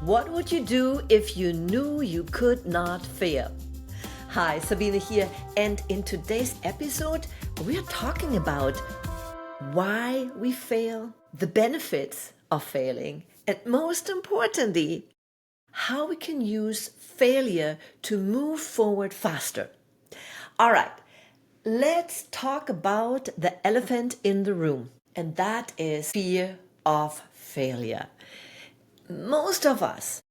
What would you do if you knew you could not fail? Hi, Sabine here, and in today's episode, we are talking about why we fail, the benefits of failing, and most importantly, how we can use failure to move forward faster. All right, let's talk about the elephant in the room, and that is fear of failure. Most of us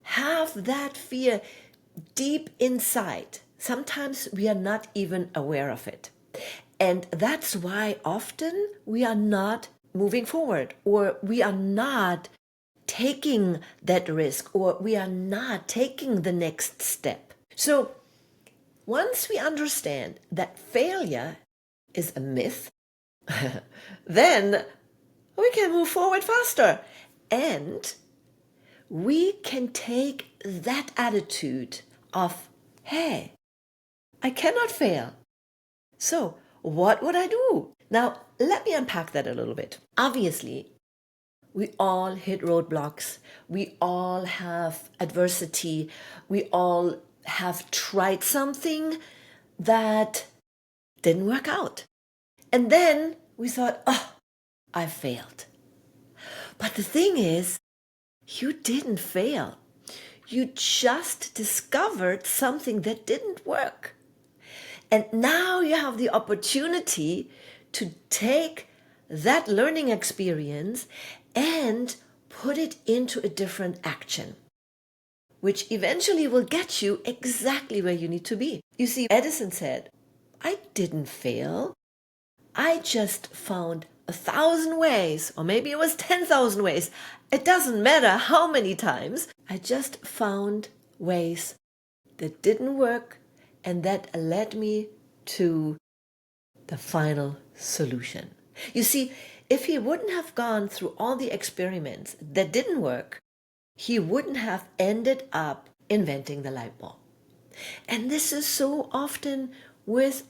have that fear deep inside. Sometimes we are not even aware of it. And that's why often we are not moving forward, or we are not taking that risk, or we are not taking the next step. So once we understand that failure is a myth, then we can move forward faster. And we can take that attitude of, hey, I cannot fail. So what would I do? Now, let me unpack that a little bit. Obviously, we all hit roadblocks. We all have adversity. We all have tried something that didn't work out. And then we thought, oh, I failed. But the thing is, you didn't fail. You just discovered something that didn't work. And now you have the opportunity to take that learning experience and put it into a different action, which eventually will get you exactly where you need to be. You see, Edison said, I didn't fail. I just found 1,000 ways, or maybe it was 10,000 ways. It doesn't matter how many times. I just found ways that didn't work and that led me to the final solution. You see, if he wouldn't have gone through all the experiments that didn't work, he wouldn't have ended up inventing the light bulb. And this is so often with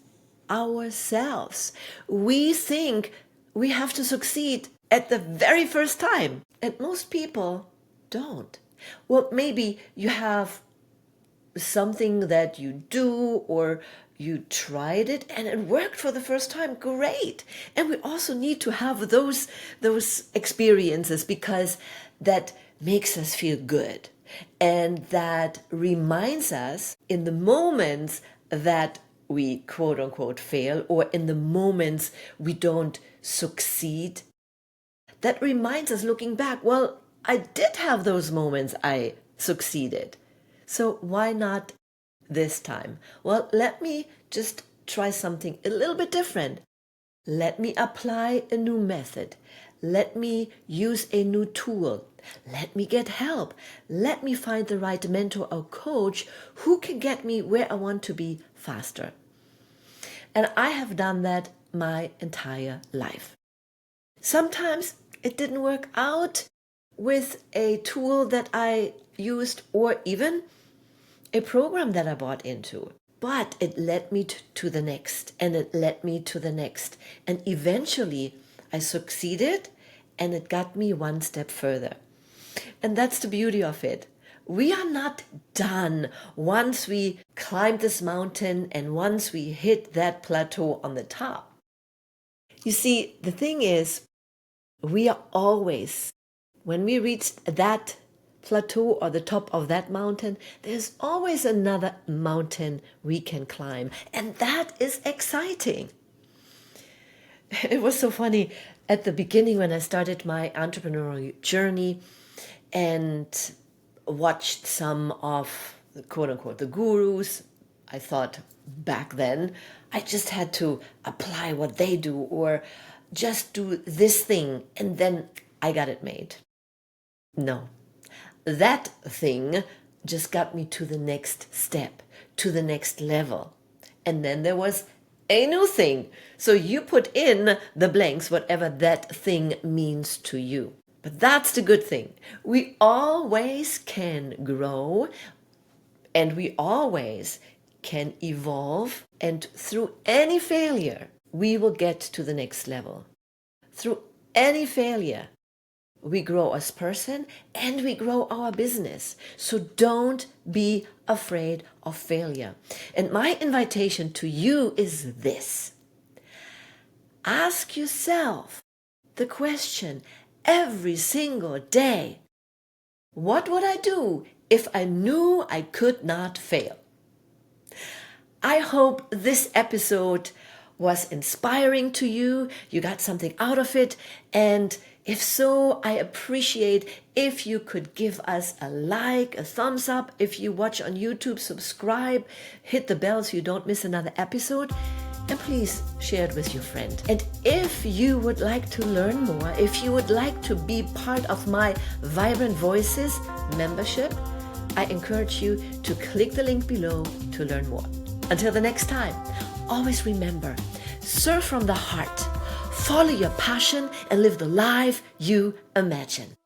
ourselves. We think we have to succeed at the very first time, and most people don't. Well, maybe you have something that you do, or you tried it and it worked for the first time. Great. And we also need to have those experiences, because that makes us feel good, and that reminds us in the moments that we quote unquote fail, or in the moments we don't succeed, that reminds us, looking back, well, I did have those moments I succeeded. So why not this time? Well, let me just try something a little bit different. Let me apply a new method. Let me use a new tool. Let me get help. Let me find the right mentor or coach who can get me where I want to be faster. And I have done that my entire life. Sometimes it didn't work out with a tool that I used, or even a program that I bought into. But it led me to the next, and it led me to the next. And eventually I succeeded, and it got me one step further. And that's the beauty of it. We are not done once we climb this mountain and once we hit that plateau on the top. You see, the thing is, we are always, when we reach that plateau or the top of that mountain, there's always another mountain we can climb. And that is exciting. It was so funny at the beginning when I started my entrepreneurial journey and watched some of the quote unquote the gurus. I thought back then I just had to apply what they do, or just do this thing and then I got it made. No, that thing just got me to the next step, to the next level. And then there was a new thing. So you put in the blanks, whatever that thing means to you. But that's the good thing. We always can grow, and we always can evolve. And through any failure, we will get to the next level. Through any failure, we grow as person and we grow our business. So don't be afraid of failure. And my invitation to you is this. Ask yourself the question every single day, what would I do if I knew I could not fail? I hope this episode was inspiring to you. You got something out of it. And if so, I appreciate if you could give us a like, a thumbs up. If you watch on YouTube, subscribe, hit the bell so you don't miss another episode. And please share it with your friend. And if you would like to learn more, if you would like to be part of my Vibrant Voices membership, I encourage you to click the link below to learn more. Until the next time, always remember, serve from the heart, follow your passion, and live the life you imagine.